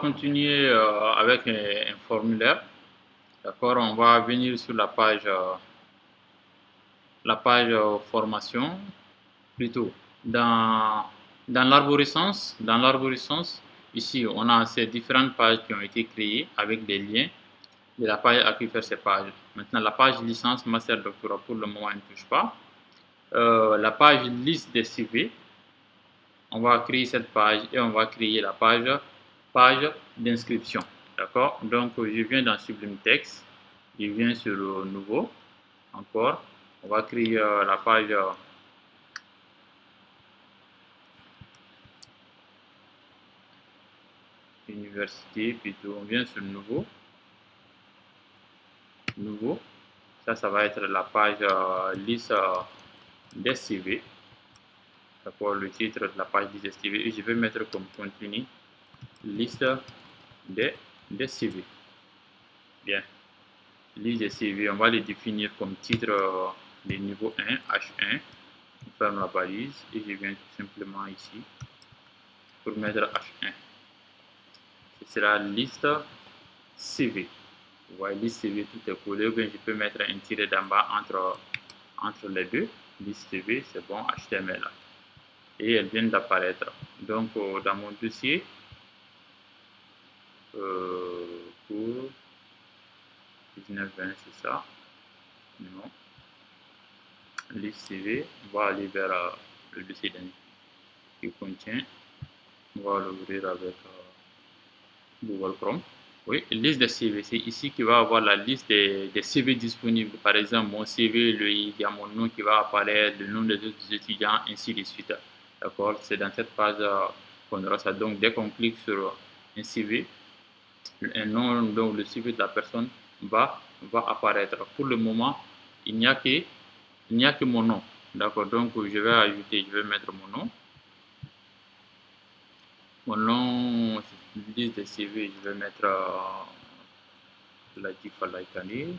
Continuer avec un formulaire. D'accord, on va venir sur la page formation, plutôt dans l'arborescence, ici on a ces différentes pages qui ont été créées avec des liens de la page à qui faire ces pages. Maintenant, la page licence, master, doctorat, pour le moment, elle ne touche pas. La page liste des CV, on va créer cette page et on va créer la page d'inscription. D'accord? Donc, je viens dans Sublime Text, je viens sur Nouveau, encore. On va créer la page Université, plutôt. On vient sur Nouveau. Ça va être la page liste des CV. D'accord, le titre de la page liste des CV. Et je vais mettre comme contenu liste des CV. Bien. Liste des CV, on va les définir comme titre de niveau 1, H1. On ferme la balise et je viens tout simplement ici pour mettre H1. Ce sera liste CV. Vous voyez, liste CV, tout est collé. Ou bien je peux mettre un tiret d'en bas entre les deux. Liste CV, c'est bon, HTML. Et elles viennent d'apparaître. Donc, dans mon dossier, pour 1920, c'est ça. Non. Liste CV, on va aller vers le dossier qui contient. On va l'ouvrir avec Google Chrome. Oui, liste des CV, c'est ici qu'il va avoir la liste des CV disponibles. Par exemple, mon CV, il y a mon nom qui va apparaître, le nom des autres étudiants, ainsi de suite. D'accord, c'est dans cette page qu'on aura ça. Donc, dès qu'on clique sur un CV, un nom, donc le CV de la personne va apparaître. Pour le moment, il n'y a que mon nom. D'accord, donc je vais ajouter, je vais mettre mon nom. Mon nom, liste de CV, je vais mettre Ladi Falaikani.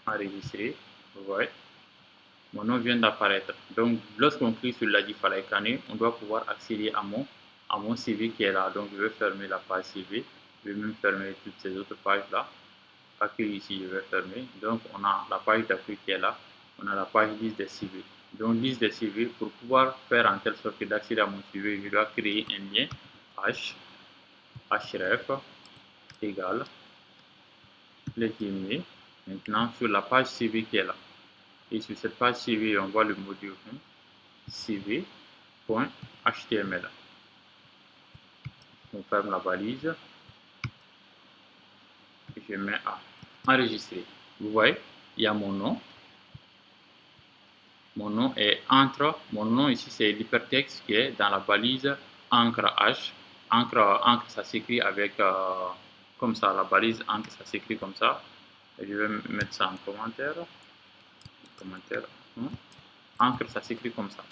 Enregistrer. Vous voyez, mon nom vient d'apparaître. Donc, lorsqu'on clique sur Ladi Falaikani, on doit pouvoir accéder à mon CV qui est là. Donc, je vais fermer la page CV. Je vais même fermer toutes ces autres pages-là. Accueil ici, je vais fermer. Donc, on a la page d'accueil qui est là. On a la page liste des CV. Donc, liste des CV, pour pouvoir faire en telle sorte d'accéder à mon CV, je dois créer un lien href égale les guillemets. Maintenant, sur la page CV qui est là. Et sur cette page CV, on voit le module CV.html. On ferme la balise. Je mets à enregistrer. Vous voyez, il y a mon nom. Mon nom est mon nom ici c'est l'hypertexte qui est dans la balise encre H. Encre ça s'écrit avec comme ça, la balise encre ça s'écrit comme ça. Et je vais mettre ça en commentaire. Encre ça s'écrit comme ça.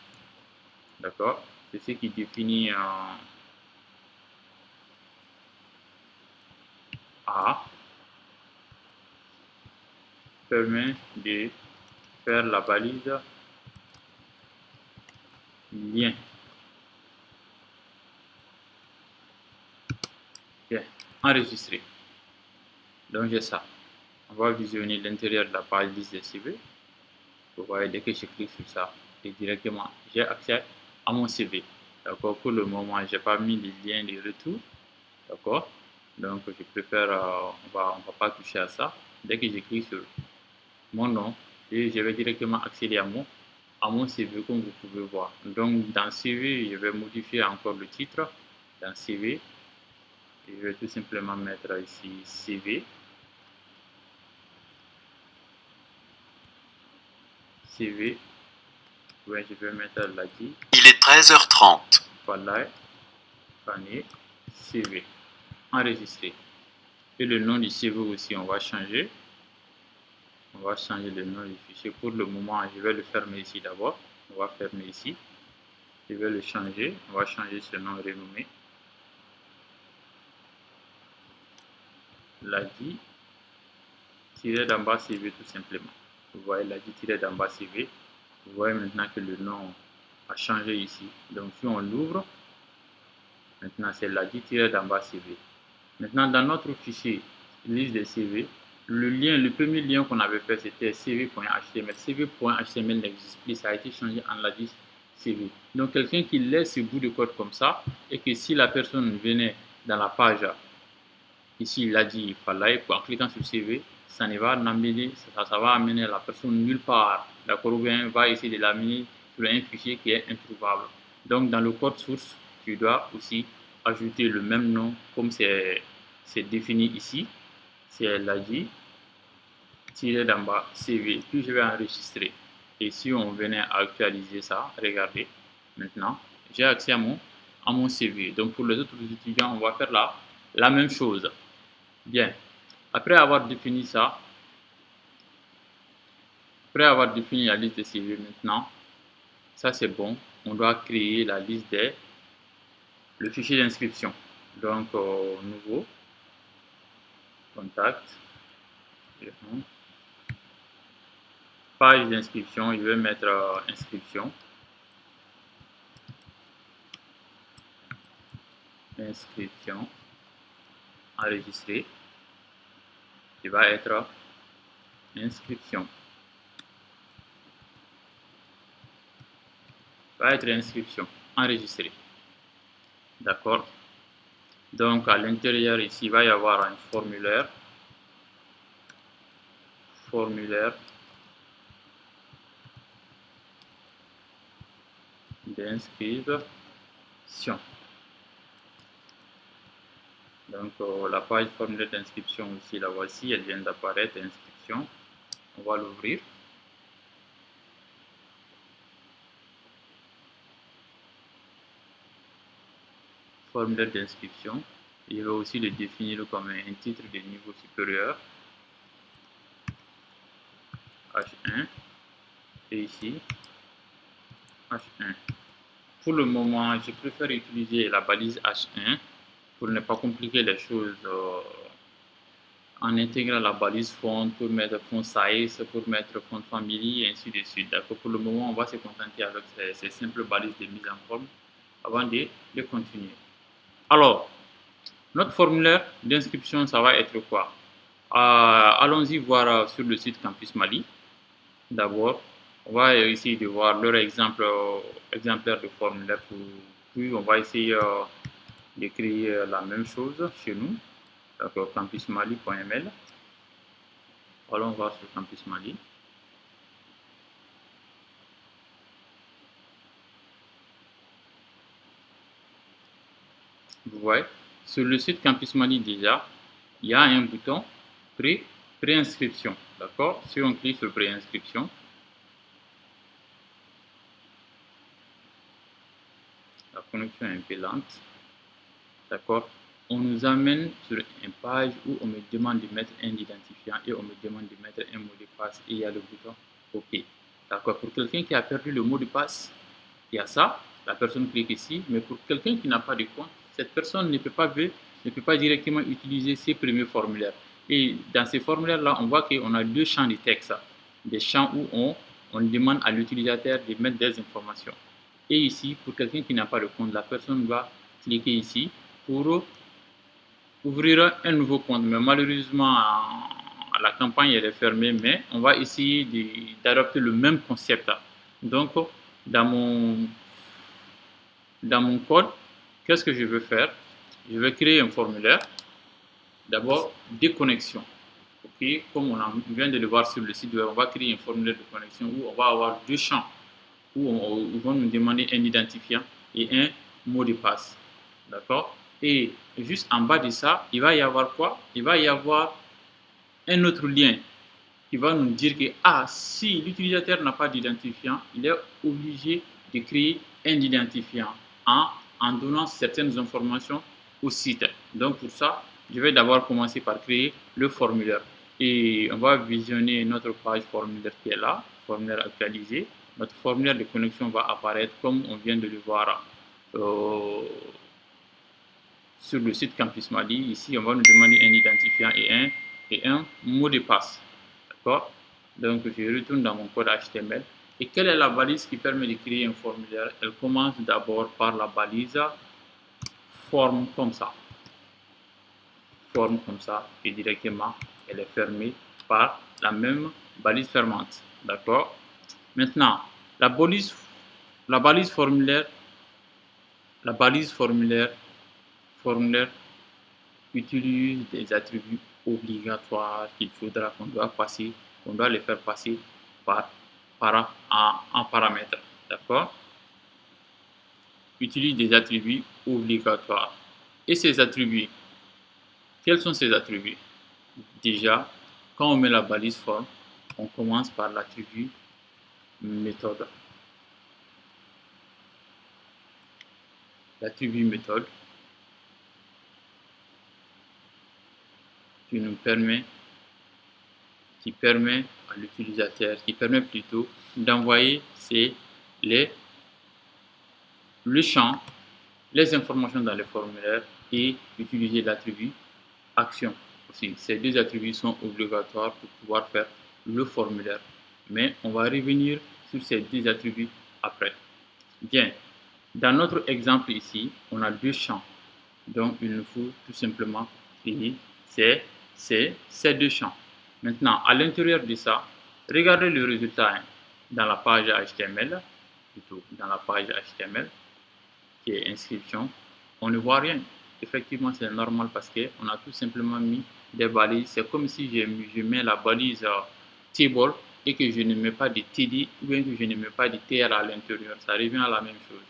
D'accord? C'est ce qui définit A permet de faire la balise lien. Bien, enregistré. Donc j'ai ça. On va visionner l'intérieur de la page liste des CV. Vous voyez, dès que je clique sur ça, et directement, j'ai accès à mon CV. D'accord? Pour le moment, je n'ai pas mis les liens de retour. D'accord? Donc, je préfère, on va pas toucher à ça. Dès que je clique sur mon nom, et je vais directement accéder à mon CV, comme vous pouvez voir. Donc, dans CV, je vais modifier encore le titre. Dans CV, je vais tout simplement mettre ici CV. CV. Ouais, je vais mettre Ladi. Il est 13h30. Voilà. CV. Enregistrer. Et le nom du CV aussi, on va changer. On va changer le nom du fichier. Pour le moment, je vais le fermer ici d'abord. On va fermer ici. Je vais le changer. On va changer ce nom renommé. Ladi tiré d'en bas CV tout simplement. Vous voyez Ladi tiré d'en bas CV. Vous voyez maintenant que le nom à changer ici. Donc si on l'ouvre, maintenant c'est l'ADI tiré d'en bas CV. Maintenant dans notre fichier liste des CV, le premier lien qu'on avait fait c'était cv.html. cv.html n'existe plus, ça a été changé en l'ADI CV. Donc quelqu'un qui laisse ce bout de code comme ça et que si la personne venait dans la page, ici il a dit fallait, en cliquant sur CV, ça va amener, ça va amener la personne nulle part, d'accord, ou bien va essayer de l'amener sur un fichier qui est introuvable. Donc dans le code source, tu dois aussi ajouter le même nom comme c'est défini ici, c'est l'ADI tiré d'en bas CV, puis je vais enregistrer. Et si on venait à actualiser ça, regardez, maintenant j'ai accès à mon CV. Donc pour les autres étudiants, on va faire la même chose. Bien, après avoir défini ça, après avoir défini la liste des CV maintenant, ça c'est bon, on doit créer la liste le fichier d'inscription. Donc, nouveau, contact, page d'inscription, je vais mettre inscription, enregistrer, qui va être inscription. Enregistré. D'accord. Donc à l'intérieur ici, il va y avoir un formulaire d'inscription. Donc la page formulaire d'inscription ici, la voici, elle vient d'apparaître, inscription. On va l'ouvrir. Formulaire d'inscription. Je vais aussi le définir comme un titre de niveau supérieur. H1. Et ici, H1. Pour le moment, je préfère utiliser la balise H1 pour ne pas compliquer les choses en intégrant la balise font pour mettre font size, pour mettre font family et ainsi de suite. D'accord. Pour le moment, on va se contenter avec ces simples balises de mise en forme avant de continuer. Alors, notre formulaire d'inscription, ça va être quoi? Allons-y voir sur le site Campus Mali. D'abord, on va essayer de voir leur exemplaire de formulaire. Puis, on va essayer de créer la même chose chez nous. D'accord, campusmali.ml. Allons voir sur Campus Mali. Vous voyez, sur le site Campus Mali déjà, il y a un bouton préinscription. D'accord, si on clique sur préinscription, la connexion est un peu lente. D'accord, on nous amène sur une page où on me demande de mettre un identifiant et on me demande de mettre un mot de passe et il y a le bouton OK. D'accord, pour quelqu'un qui a perdu le mot de passe, il y a ça, la personne clique ici, mais pour quelqu'un qui n'a pas de compte, cette personne ne peut pas directement utiliser ces premiers formulaires. Et dans ces formulaires-là, on voit qu'on a deux champs de texte, des champs où on demande à l'utilisateur de mettre des informations. Et ici, pour quelqu'un qui n'a pas de compte, la personne va cliquer ici pour ouvrir un nouveau compte. Mais malheureusement, la campagne elle est fermée, mais on va essayer d'adopter le même concept. Donc, dans mon code, qu'est-ce que je veux faire? Je vais créer un formulaire. D'abord, déconnexion. Okay? Comme on vient de le voir sur le site web, on va créer un formulaire de connexion où on va avoir deux champs où on va nous demander un identifiant et un mot de passe. D'accord? Et juste en bas de ça, il va y avoir quoi? Il va y avoir un autre lien qui va nous dire que si l'utilisateur n'a pas d'identifiant, il est obligé de créer un identifiant en donnant certaines informations au site. Donc pour ça, je vais d'abord commencer par créer le formulaire. Et on va visionner notre page formulaire qui est là, formulaire actualisé. Notre formulaire de connexion va apparaître comme on vient de le voir sur le site Campus Mali. Ici, on va nous demander un identifiant et un mot de passe. D'accord? Donc, je retourne dans mon code HTML Et quelle est la balise qui permet de créer un formulaire? Elle commence d'abord par la balise forme comme ça. Forme comme ça, et directement, elle est fermée par la même balise fermante. D'accord? Maintenant, la balise formulaire, formulaire utilise des attributs obligatoires qu'on doit les faire passer en paramètres. D'accord? Utilise des attributs obligatoires. Et ces attributs, quels sont ces attributs? Déjà, quand on met la balise forme, on commence par l'attribut méthode. L'attribut méthode qui permet à l'utilisateur, plutôt d'envoyer le champ, les informations dans le formulaire et utiliser l'attribut action aussi. Ces deux attributs sont obligatoires pour pouvoir faire le formulaire. Mais on va revenir sur ces deux attributs après. Bien, dans notre exemple ici, on a deux champs. Donc, il nous faut tout simplement créer ces deux champs. Maintenant, à l'intérieur de ça, regardez le résultat dans la page HTML, plutôt dans la page HTML, qui est inscription, on ne voit rien. Effectivement, c'est normal parce qu'on a tout simplement mis des balises. C'est comme si je mets la balise table et que je ne mets pas de TD ou bien que je ne mets pas de TR à l'intérieur. Ça revient à la même chose.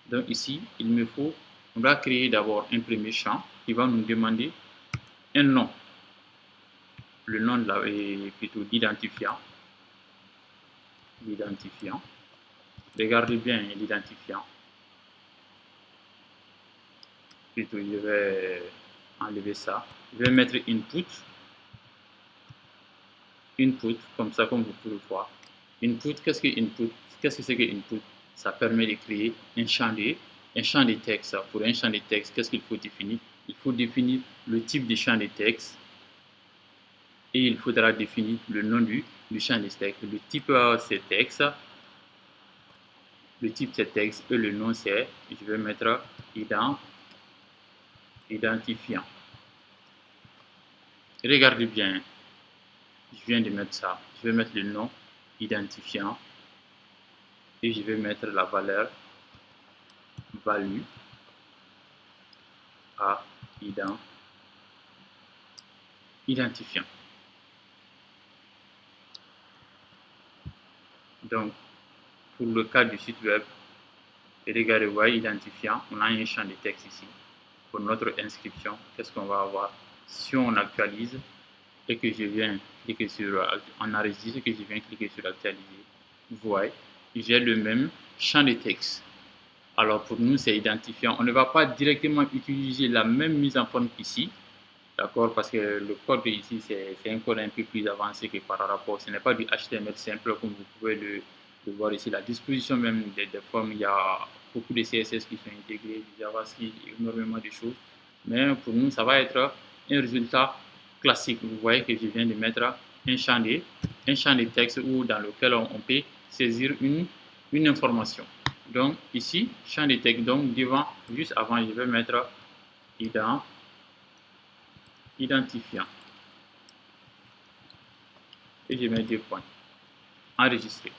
Donc ici, on va créer d'abord un premier champ qui va nous demander un nom. Le nom est plutôt d'identifiant. L'identifiant. Regardez bien l'identifiant. Plutôt, je vais enlever ça. Je vais mettre input. Input, comme ça, comme vous pouvez voir. Input, qu'est-ce que input? Qu'est-ce que c'est que input? Ça permet de créer un champ de texte. Pour un champ de texte, qu'est-ce qu'il faut définir? Il faut définir le type de champ de texte et il faudra définir le nom du champ de texte. Le type c'est texte. Le type c'est texte et le nom c'est, je vais mettre identifiant. Regardez bien, je viens de mettre ça. Je vais mettre le nom identifiant et je vais mettre la valeur value à identifiant. Donc, pour le cas du site web, regardez, voyez identifiant, on a un champ de texte ici. Pour notre inscription, qu'est-ce qu'on va avoir? Si on actualise et que je viens cliquer sur enregistrer et que je viens cliquer sur actualiser, vous voyez, j'ai le même champ de texte. Alors pour nous, c'est identifiant. On ne va pas directement utiliser la même mise en forme qu'ici, d'accord, parce que le code ici, c'est un code un peu plus avancé que par rapport. Ce n'est pas du HTML simple comme vous pouvez le voir ici. La disposition même des formes, il y a beaucoup de CSS qui sont intégrés, du JavaScript, énormément de choses. Mais pour nous, ça va être un résultat classique. Vous voyez que je viens de mettre un champ de texte dans lequel on peut saisir une information. Donc ici, champ de texte, donc devant, juste avant, je vais mettre identifiant. Et je mets 2 points. Enregistrer.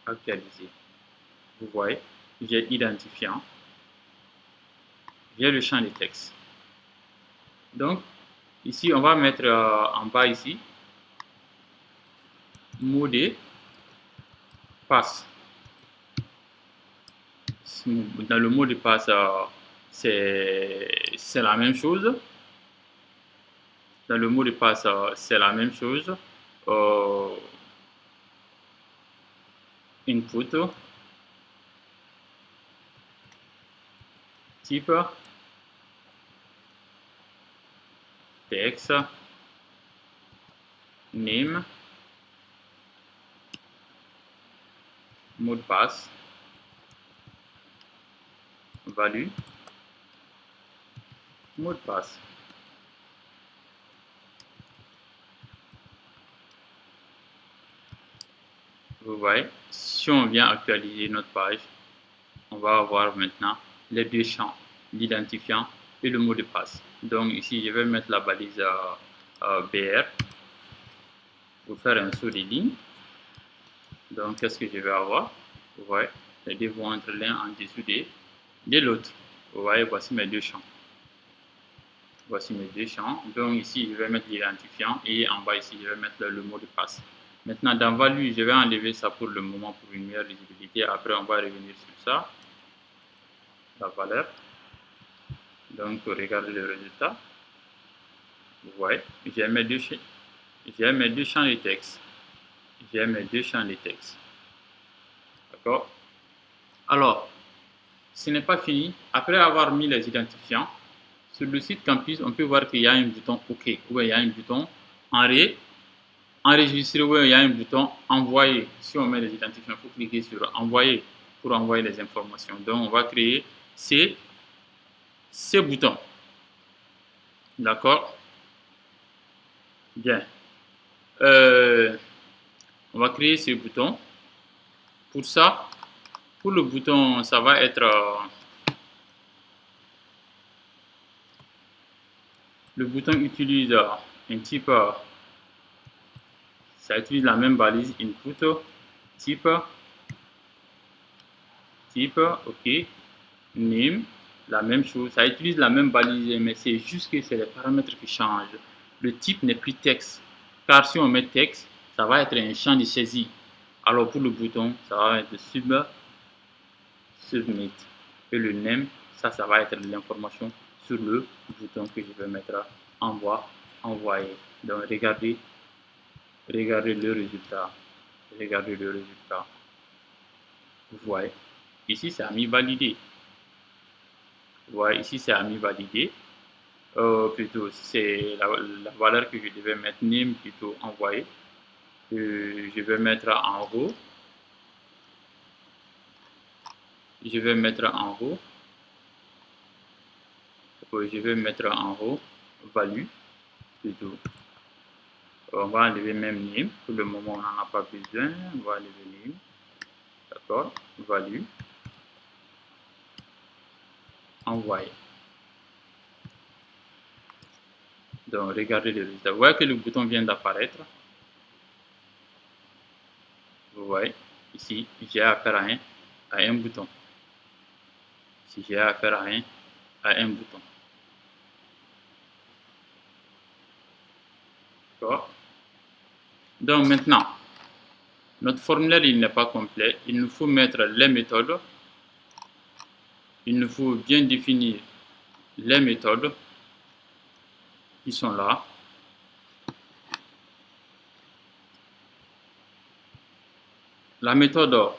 Actualiser. Vous voyez, j'ai identifiant. J'ai le champ de texte. Donc, ici, on va mettre en bas ici, mot de passe. Dans le mot de passe, c'est la même chose. Dans le mot de passe, c'est la même chose. Input, type, texte, name, mot de passe, value, mot de passe. Vous voyez, si on vient actualiser notre page, on va avoir maintenant les deux champs, l'identifiant et le mot de passe. Donc ici, je vais mettre la balise BR pour faire un saut des lignes. Donc, qu'est-ce que je vais avoir? Vous voyez, les deux vont être l'un en dessous de l'autre. Vous voyez, voici mes deux champs. Voici mes deux champs. Donc ici, je vais mettre l'identifiant et en bas ici, je vais mettre le mot de passe. Maintenant, dans value, je vais enlever ça pour le moment pour une meilleure lisibilité. Après, on va revenir sur ça. La valeur. Donc, regardez le résultat. Vous voyez, j'ai mes deux champs de texte. J'ai mes deux champs de texte. D'accord? Alors, ce n'est pas fini. Après avoir mis les identifiants, sur le site Campus, on peut voir qu'il y a un bouton OK, ou il y a un bouton enregistrer, ou il y a un bouton envoyer. Si on met les identifiants, il faut cliquer sur envoyer pour envoyer les informations. Donc, on va créer ces boutons. D'accord? Bien. On va créer ces boutons. Pour ça, pour le bouton, ça va être le bouton utilise un type, ça utilise la même balise input, type, ok, name, la même chose, ça utilise la même balise, mais c'est juste que c'est les paramètres qui changent. Le type n'est plus texte, car si on met texte, ça va être un champ de saisie. Alors pour le bouton, ça va être submit. Et le name, ça va être l'information sur le bouton que je vais mettre envoyer. Donc regardez le résultat. Regardez le résultat. Vous voyez, ici c'est mis validé. Vous voyez, ici c'est mis validé. Plutôt, c'est la valeur que je devais mettre name, plutôt envoyer. Je vais mettre en haut. Je vais mettre en haut. Je vais mettre en haut value. Plutôt. On va enlever même name. Pour le moment, on n'en a pas besoin. On va enlever name. D'accord. Value. Envoyer. Donc, regardez le résultat. Vous voyez que le bouton vient d'apparaître. Vous voyez, ici, j'ai affaire à un bouton. Si j'ai affaire à un bouton. D'accord. Donc, maintenant, notre formulaire, il n'est pas complet. Il nous faut mettre les méthodes. Il nous faut bien définir les méthodes qui sont là. La méthode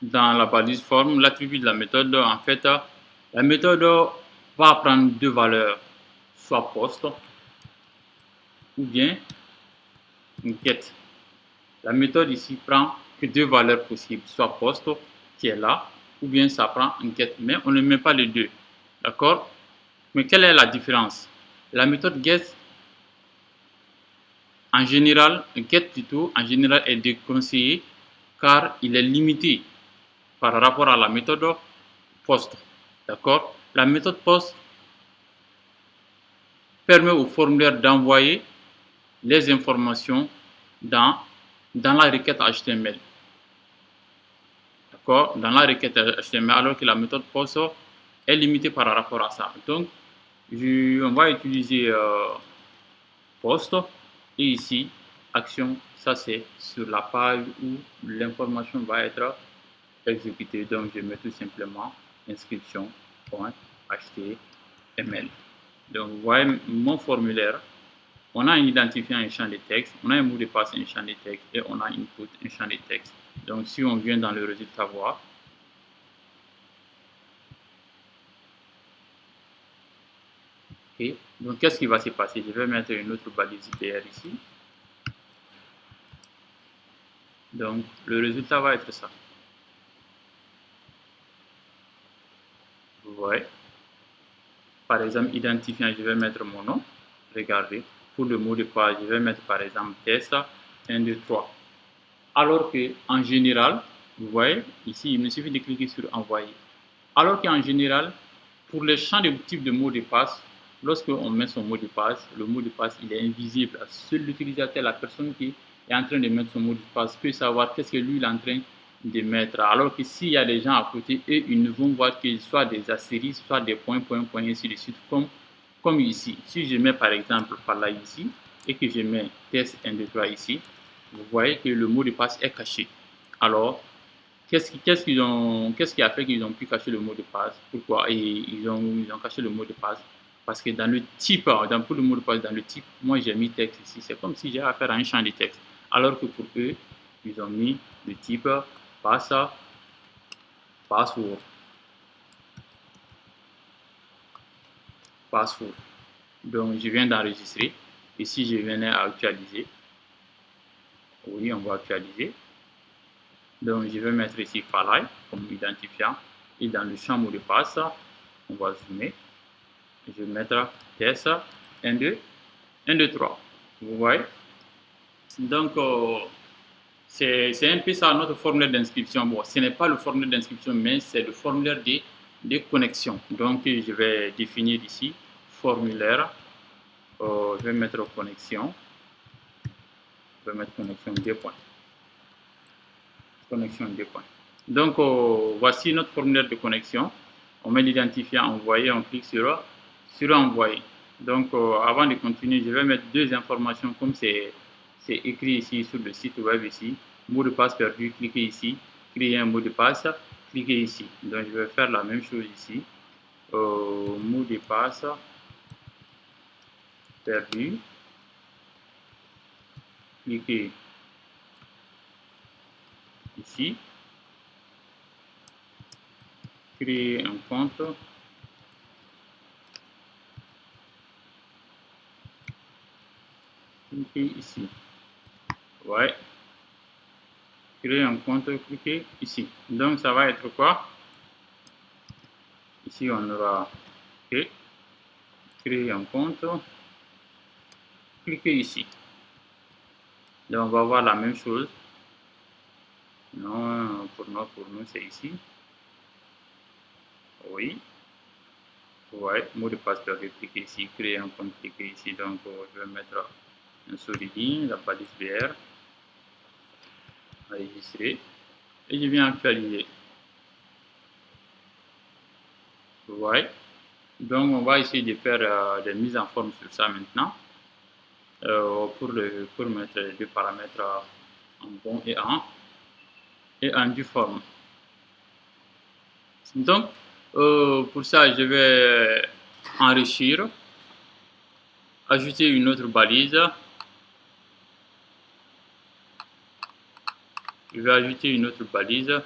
dans la balise forme, l'attribut de la méthode, en fait, la méthode va prendre deux valeurs, soit post ou bien get. La méthode ici prend que deux valeurs possibles, soit post qui est là, ou bien ça prend un get, mais on ne met pas les deux. D'accord? Mais quelle est la différence? La méthode get, en général, en général est déconseillé car il est limité par rapport à la méthode post. D'accord? La méthode post permet au formulaire d'envoyer les informations dans la requête HTML. D'accord? Dans la requête HTML, alors que la méthode post est limitée par rapport à ça. Donc, on va utiliser post et ici, action, ça c'est sur la page où l'information va être exécutée. Donc, je mets tout simplement inscription.html. Donc, vous voyez mon formulaire. On a un identifiant, un champ de texte, on a un mot de passe, un champ de texte, et on a input, un champ de texte. Donc, si on vient dans le résultat voir, okay. Donc, qu'est-ce qui va se passer? Je vais mettre une autre balise IPR ici. Donc, le résultat va être ça. Vous voyez? Par exemple, identifiant, je vais mettre mon nom. Regardez. Pour le mot de passe, je vais mettre par exemple test 1, 2, 3. Alors que en général, vous voyez, ici, il me suffit de cliquer sur envoyer. Alors qu'en général, pour les champs de type de mot de passe, lorsqu'on met son mot de passe, le mot de passe il est invisible. Seul l'utilisateur, la personne qui est en train de mettre son mot de passe peut savoir qu'est-ce que lui il est en train de mettre. Alors que s'il y a des gens à côté, eux, ils ne vont voir que soit des astérisques, soit des points, points, points, ainsi de suite, comme ici. Si je mets par exemple par là ici, et que je mets test 1, 2, 3 ici, vous voyez que le mot de passe est caché. Alors, qu'est-ce qui a fait qu'ils ont pu cacher le mot de passe? Pourquoi? Et ils ont caché le mot de passe parce que dans le type, pour le mot de passe, dans le type, moi j'ai mis texte ici. C'est comme si j'ai affaire à un champ de texte. Alors que pour eux, ils ont mis le type passe, password, password. Donc je viens d'enregistrer. Ici, je venais à actualiser. Oui, on va actualiser. Donc je vais mettre ici Falai comme identifiant. Et dans le champ mot de passe, on va zoomer. Je vais mettre test 1, 2, 1, 2, 3. Vous voyez? Donc, c'est un peu ça notre formulaire d'inscription. Bon, ce n'est pas le formulaire d'inscription, mais c'est le formulaire de connexion. Donc, je vais définir ici formulaire. Je vais mettre connexion. Je vais mettre connexion 2 points. Connexion 2 points. Donc, voici notre formulaire de connexion. On met l'identifiant envoyé, on clique sur envoyer. Donc, avant de continuer, je vais mettre deux informations comme c'est écrit ici sur le site web ici. Mot de passe perdu, cliquez ici. Créer un mot de passe, cliquez ici. Donc, je vais faire la même chose ici. Mot de passe perdu. Cliquez ici. Créer un compte. Cliquez ici. Ouais. Créer un compte, cliquez ici. Donc, ça va être quoi? Ici, on aura créer un compte. Cliquez ici. Donc, on va voir la même chose. Non, pour nous c'est ici. Oui. Ouais, mot de passe perdu, cliquez ici. Créer un compte, cliquez ici. Donc, je vais mettre un souligné, la balise VR. Enregistrer. Et je viens actualiser. Ouais. Donc, on va essayer de faire des mises en forme sur ça maintenant. Pour mettre les deux paramètres en bon et en due forme. Donc, pour ça, je vais enrichir, ajouter une autre balise. Je vais ajouter une autre balise.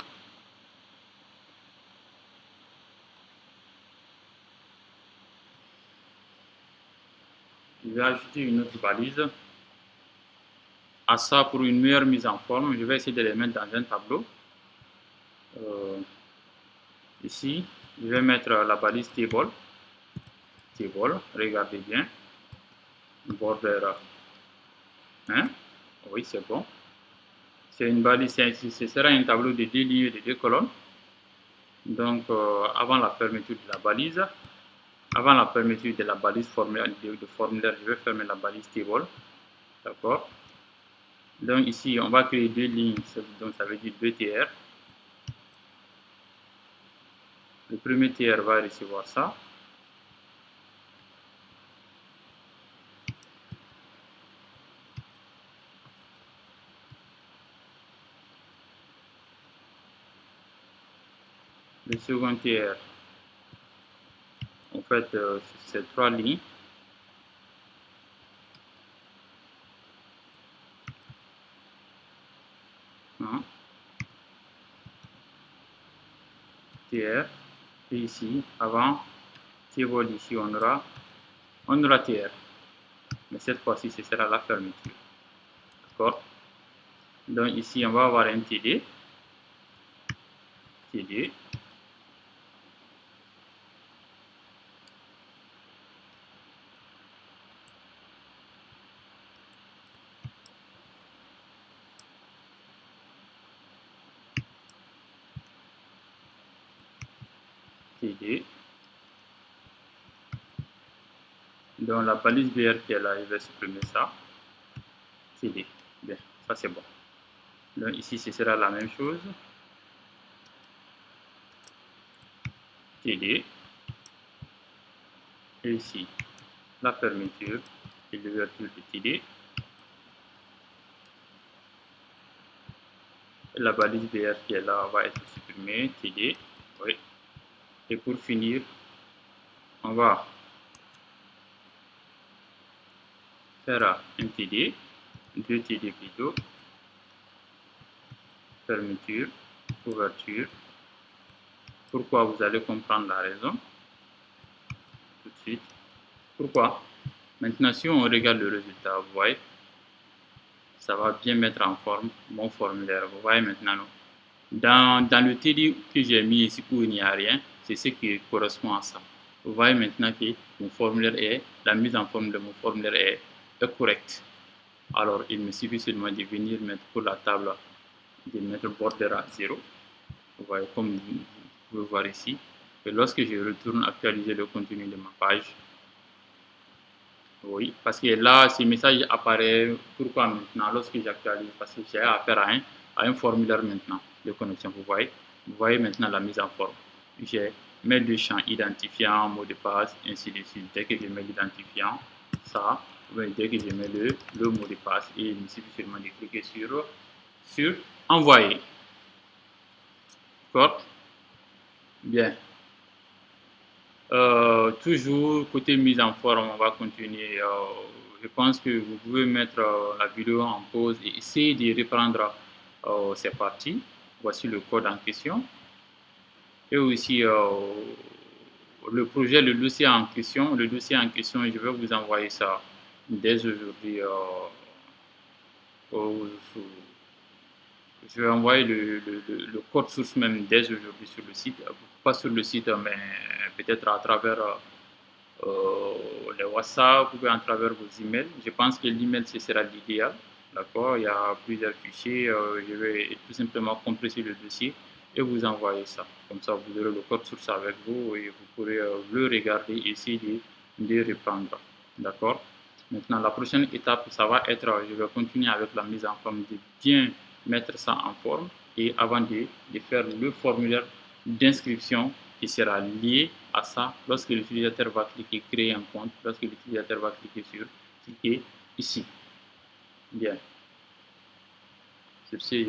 Je vais ajouter une autre balise. À ça, pour une meilleure mise en forme, je vais essayer de les mettre dans un tableau. Ici, je vais mettre la balise table. Table, regardez bien. Border 1. Oui, c'est bon. C'est une balise, ce sera un tableau de 2 lignes et de 2 colonnes. Donc, avant la fermeture de la balise, avant la fermeture de la balise formulaire, je vais fermer la balise table. D'accord. Donc, ici, on va créer deux lignes, donc ça veut dire 2 TR. Le premier TR va recevoir ça. Le second TR, en fait, c'est 3 lignes. TR, et ici, avant, table ici, on aura TR. Mais cette fois-ci, ce sera la fermeture. D'accord. Donc ici, on va avoir un TD. TD. TD. Donc la balise BR qui est là, je vais supprimer ça. TD. Bien, ça c'est bon. Donc ici, ce sera la même chose. TD. Et ici, la fermeture et l'ouverture de TD. Et la balise BR qui est là va être supprimée. TD. Oui. Et pour finir, on va faire un TD, 2 TD plutôt, fermeture, ouverture. Pourquoi? Vous allez comprendre la raison tout de suite. Pourquoi? Maintenant, si on regarde le résultat, vous voyez, ça va bien mettre en forme mon formulaire. Vous voyez maintenant, dans le TD que j'ai mis ici où il n'y a rien, c'est ce qui correspond à ça. Vous voyez maintenant que mon formulaire la mise en forme de mon formulaire est correcte. Alors, il me suffit seulement de venir mettre pour la table, de mettre border à 0. Vous voyez, comme vous pouvez voir ici. Et lorsque je retourne actualiser le contenu de ma page, oui, parce que là, ce message apparaît. Pourquoi maintenant? Lorsque j'actualise, parce que j'ai affaire à un formulaire maintenant de connexion. Vous voyez maintenant la mise en forme. J'ai mes deux champs identifiant, mot de passe, ainsi de suite. Dès que je mets l'identifiant, ça, dès que je mets le mot de passe, et il me suffit seulement de cliquer sur envoyer. D'accord? Bien. Toujours côté mise en forme, on va continuer. Je pense que vous pouvez mettre la vidéo en pause et essayer de reprendre ces parties. Voici le code en question. Et aussi le projet, le dossier en question. Le dossier en question, je vais vous envoyer ça dès aujourd'hui. Je vais envoyer le code source même dès aujourd'hui sur le site. Pas sur le site, mais peut-être à travers les WhatsApp ou à travers vos emails. Je pense que l'email, ce sera l'idéal. D'accord? Il y a plusieurs fichiers. Je vais tout simplement compresser le dossier et vous envoyer ça. Comme ça, vous aurez le code source avec vous et vous pourrez le regarder et essayer de reprendre. D'accord? Maintenant, la prochaine étape, ça va être, je vais continuer avec la mise en forme, de bien mettre ça en forme et avant de faire le formulaire d'inscription qui sera lié à ça lorsque l'utilisateur va cliquer créer un compte, lorsque l'utilisateur va cliquer ici. Bien. Sur ce,